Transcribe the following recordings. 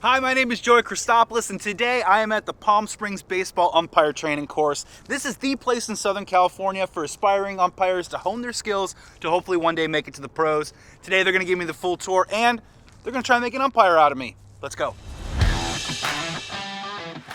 Hi, my name is Joey Christopoulos, and today I am at the Palm Springs Baseball Umpire Training Course. This is the place in Southern California for aspiring umpires to hone their skills to hopefully one day make it to the pros. Today they're going to give me the full tour, and they're going to try and make an umpire out of me. Let's go.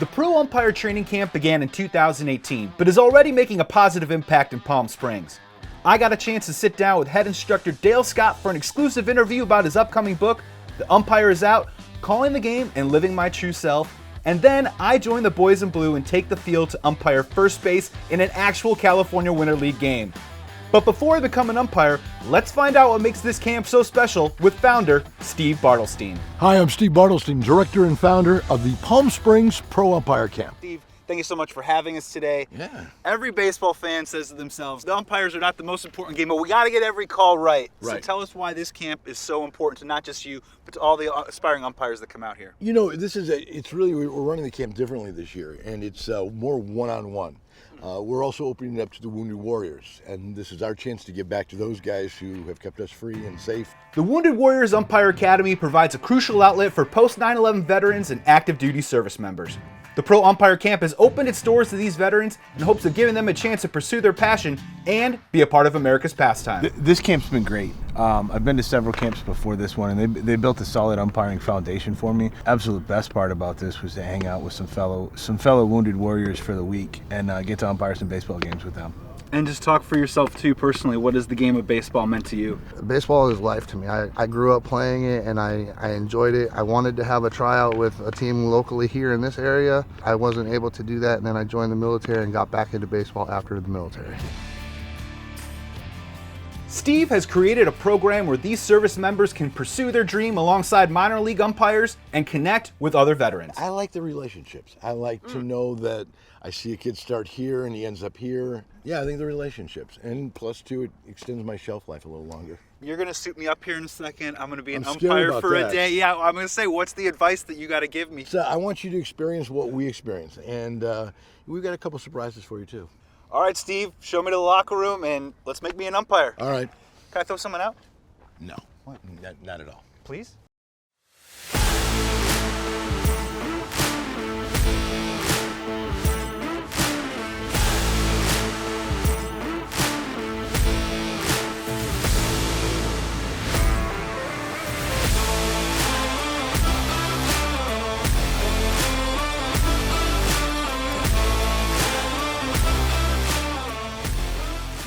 The Pro Umpire Training Camp began in 2018, but is already making a positive impact in Palm Springs. I got a chance to sit down with head instructor Dale Scott for an exclusive interview about his upcoming book, The Umpire is Out, Calling the Game and Living My True Self, and then I join the boys in blue and take the field to umpire first base in an actual California Winter League game. But before I become an umpire, let's find out what makes this camp so special with founder Steve Bartelstein. Hi, I'm Steve Bartelstein, director and founder of the Palm Springs Pro Umpire Camp. Steve, thank you so much for having us today. Yeah. Every baseball fan says to themselves, the umpires are not the most important game, but we got to get every call right. So tell us why this camp is so important to not just you, but to all the aspiring umpires that come out here. You know, we're running the camp differently this year, and it's more one-on-one. We're also opening it up to the Wounded Warriors, and this is our chance to give back to those guys who have kept us free and safe. The Wounded Warriors Umpire Academy provides a crucial outlet for post-9/11 veterans and active duty service members. The Pro Umpire Camp has opened its doors to these veterans in hopes of giving them a chance to pursue their passion and be a part of America's pastime. This camp's been great. I've been to several camps before this one, and they built a solid umpiring foundation for me. Absolute best part about this was to hang out with some fellow Wounded Warriors for the week and get to umpire some baseball games with them. And just talk for yourself too, personally. What has the game of baseball meant to you? Baseball is life to me. I grew up playing it and I enjoyed it. I wanted to have a tryout with a team locally here in this area. I wasn't able to do that, and then I joined the military and got back into baseball after the military. Steve has created a program where these service members can pursue their dream alongside minor league umpires and connect with other veterans. I like the relationships. I like to know that I see a kid start here and he ends up here. Yeah, I think the relationships. And plus two, it extends my shelf life a little longer. You're going to suit me up here in a second. I'm going to be an I'm scared umpire about for that. a day. Yeah, I'm going to say, what's the advice that you got to give me? So I want you to experience what we experience. And we've got a couple surprises for you too. All right, Steve, show me to the locker room and let's make me an umpire. All right. Can I throw someone out? No, not at all. Please?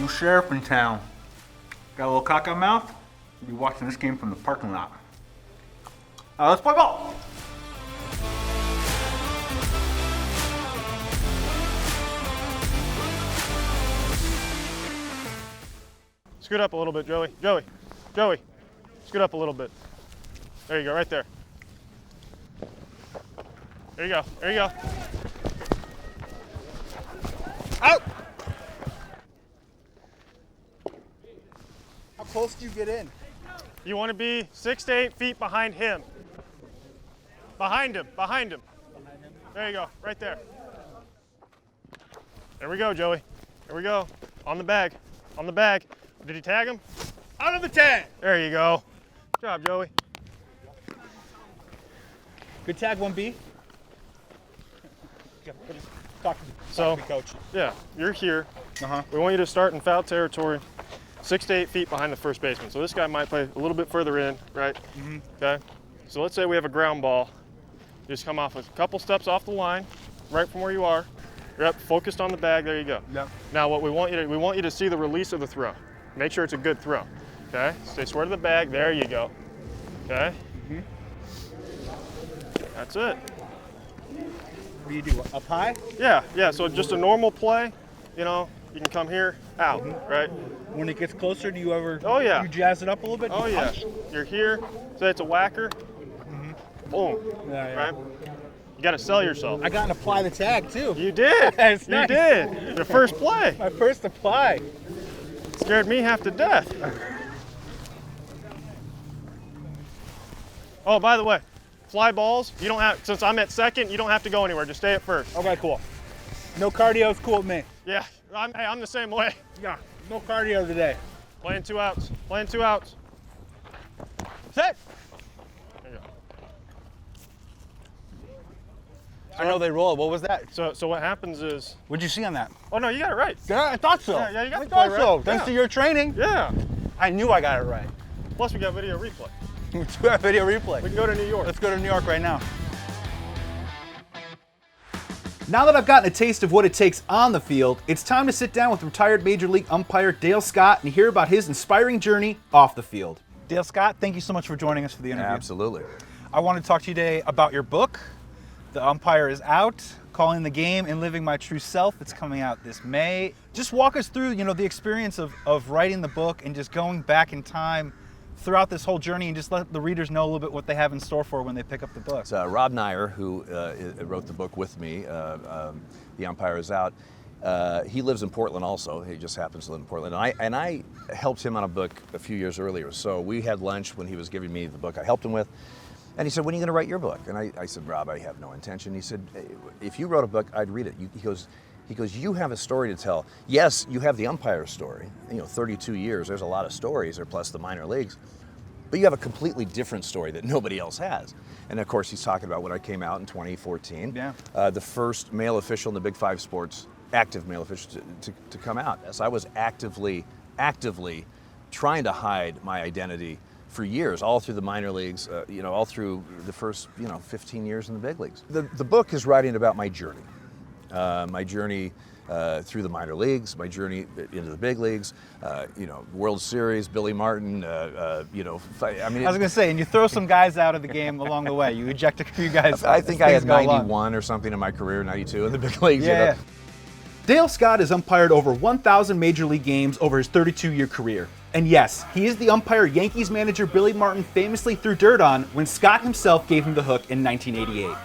New sheriff in town. Got a little cock on mouth? You'll be watching this game from the parking lot. Let's play ball! Scoot up a little bit, Joey. Joey. Scoot up a little bit. There you go, right there. There you go. Out! How close do you get in? You want to be 6 to 8 feet behind him. Behind him. There you go, right there. There we go, Joey. There we go. On the bag. Did he tag him? Out of the tag! There you go. Good job, Joey. Good tag, 1B. Talk to me, coach. Yeah, you're here. Uh-huh. We want you to start in foul territory, 6 to 8 feet behind the first baseman. So this guy might play a little bit further in, right? Mm-hmm. Okay. So let's say we have a ground ball. You just come off a couple steps off the line, right from where you are. You're up, focused on the bag. There you go. Yep. Now what we want you to see the release of the throw. Make sure it's a good throw. Okay. Stay square to the bag. There you go. Okay. Mm-hmm. That's it. What do you do? Up high? Yeah. So just a normal play. You know, you can come here, out, right? When it gets closer, do you ever? Oh yeah. You jazz it up a little bit? Oh yeah. You're here. Say it's a whacker. Boom. Yeah. Right. You got to sell yourself. I got to apply the tag too. You did. It's you nice. did. The first play. My first apply. Scared me half to death. Oh, by the way, fly balls, you don't have, since I'm at second, you don't have to go anywhere. Just stay at first. Okay, cool. No cardio is cool with me. Yeah, I'm the same way. Yeah, no cardio today. Playing 2 outs. Playing 2 outs. Set. There you go. I know they roll. What was that? So what happens is, What'd you see on that? oh no, you got it right. Yeah, I thought so. Yeah, you got I the play thought so. right. Thanks Yeah. to your training. Yeah. I knew I got it right. Plus we got video replay. Let's do a video replay. We can go to New York. Let's go to New York right now. Now that I've gotten a taste of what it takes on the field, it's time to sit down with retired Major League umpire Dale Scott and hear about his inspiring journey off the field. Dale Scott, thank you so much for joining us for the interview. Absolutely. I want to talk to you today about your book, The Umpire is Out, Calling the Game and Living My True Self. It's coming out this May. Just walk us through, the experience of writing the book and just going back in time throughout this whole journey, and just let the readers know a little bit what they have in store for when they pick up the book. It's Rob Nyer, who wrote the book with me, The Umpire is Out. He lives in Portland also. He just happens to live in Portland. And I helped him on a book a few years earlier. So we had lunch when he was giving me the book I helped him with. And he said, when are you going to write your book? And I said, Rob, I have no intention. He said, if you wrote a book, I'd read it. He goes, you have a story to tell. Yes, you have the umpire story. 32 years, there's a lot of stories, or plus the minor leagues. But you have a completely different story that nobody else has. And of course, he's talking about when I came out in 2014. Yeah. The first male official in the Big Five sports, active male official to come out. Yes, I was actively trying to hide my identity for years, all through the minor leagues, all through the first, 15 years in the big leagues. The book is writing about my journey through the minor leagues, my journey into the big leagues, World Series, Billy Martin, I mean. I was going to say, and you throw some guys out of the game along the way. You eject a few guys. I think I had things go along. 91 or something in my career, 92 in the big leagues. Yeah. Dale Scott has umpired over 1,000 Major League games over his 32-year career. And yes, he is the umpire Yankees manager Billy Martin famously threw dirt on when Scott himself gave him the hook in 1988.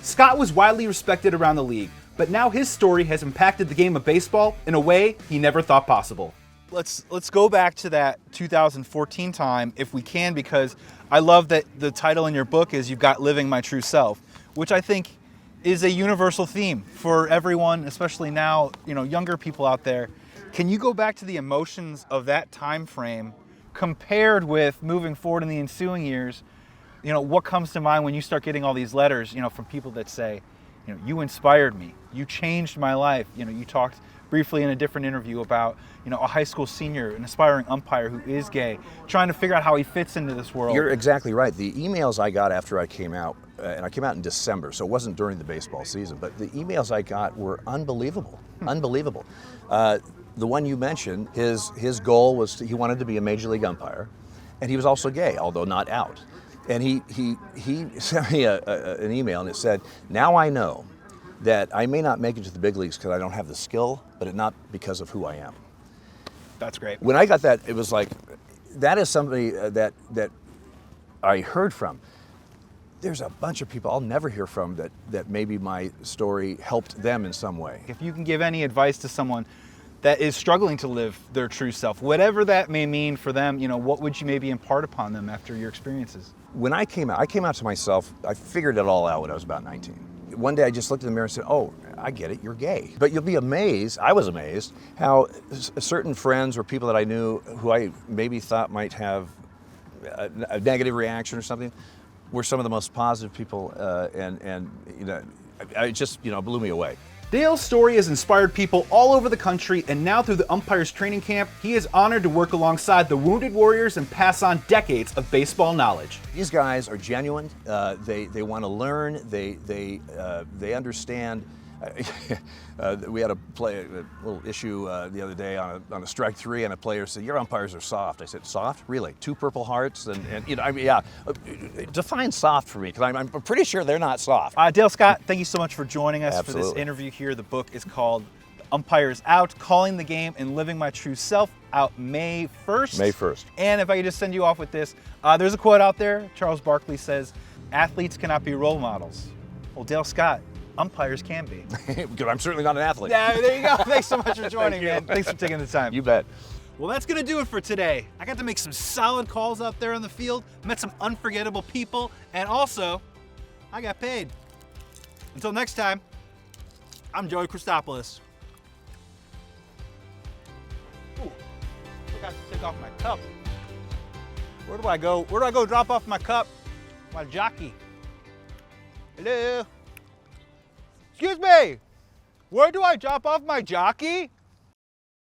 Scott was widely respected around the league, but now his story has impacted the game of baseball in a way he never thought possible. Let's go back to that 2014 time if we can, because I love that the title in your book is You've Got Living My True Self, which I think is a universal theme for everyone, especially now, younger people out there. Can you go back to the emotions of that time frame compared with moving forward in the ensuing years? What comes to mind when you start getting all these letters, from people that say, you inspired me, you changed my life. You talked briefly in a different interview about, a high school senior, an aspiring umpire who is gay, trying to figure out how he fits into this world. You're exactly right. The emails I got after I came out, and I came out in December, so it wasn't during the baseball season, but the emails I got were unbelievable, unbelievable. The one you mentioned, his goal was he wanted to be a Major League umpire, and he was also gay, although not out. And he sent me an email, and it said, now I know that I may not make it to the big leagues because I don't have the skill, but not because of who I am. That's great. When I got that, it was like, that is somebody that I heard from. There's a bunch of people I'll never hear from that maybe my story helped them in some way. If you can give any advice to someone that is struggling to live their true self, whatever that may mean for them, what would you maybe impart upon them after your experiences? When I came out to myself, I figured it all out when I was about 19. One day I just looked in the mirror and said, oh, I get it, you're gay. But you'll be amazed, I was amazed, how certain friends or people that I knew who I maybe thought might have a negative reaction or something were some of the most positive people, and it just blew me away. Dale's story has inspired people all over the country, and now through the Umpires Training Camp, he is honored to work alongside the Wounded Warriors and pass on decades of baseball knowledge. These guys are genuine. They want to learn. They understand. We had a little issue the other day on a strike three, and a player said, "Your umpires are soft." I said, "Soft? Really? 2 Purple Hearts?" And define soft for me, because I'm pretty sure they're not soft. Dale Scott, thank you so much for joining us Absolutely. for this interview here. The book is called The Umpire is Out, Calling the Game and Living My True Self, out May 1st. May 1st. And if I could just send you off with this, there's a quote out there. Charles Barkley says, "Athletes cannot be role models." Well, Dale Scott, umpires can be. Because I'm certainly not an athlete. Yeah, there you go. Thanks so much for joining, you. man. Thanks for taking the time. You bet. Well, that's going to do it for today. I got to make some solid calls out there on the field, met some unforgettable people, and also, I got paid. Until next time, I'm Joey Christopoulos. Ooh, forgot to take off my cup. Where do I go? Where do I go drop off my cup? My jockey. Hello? Excuse me, where do I drop off my jockey?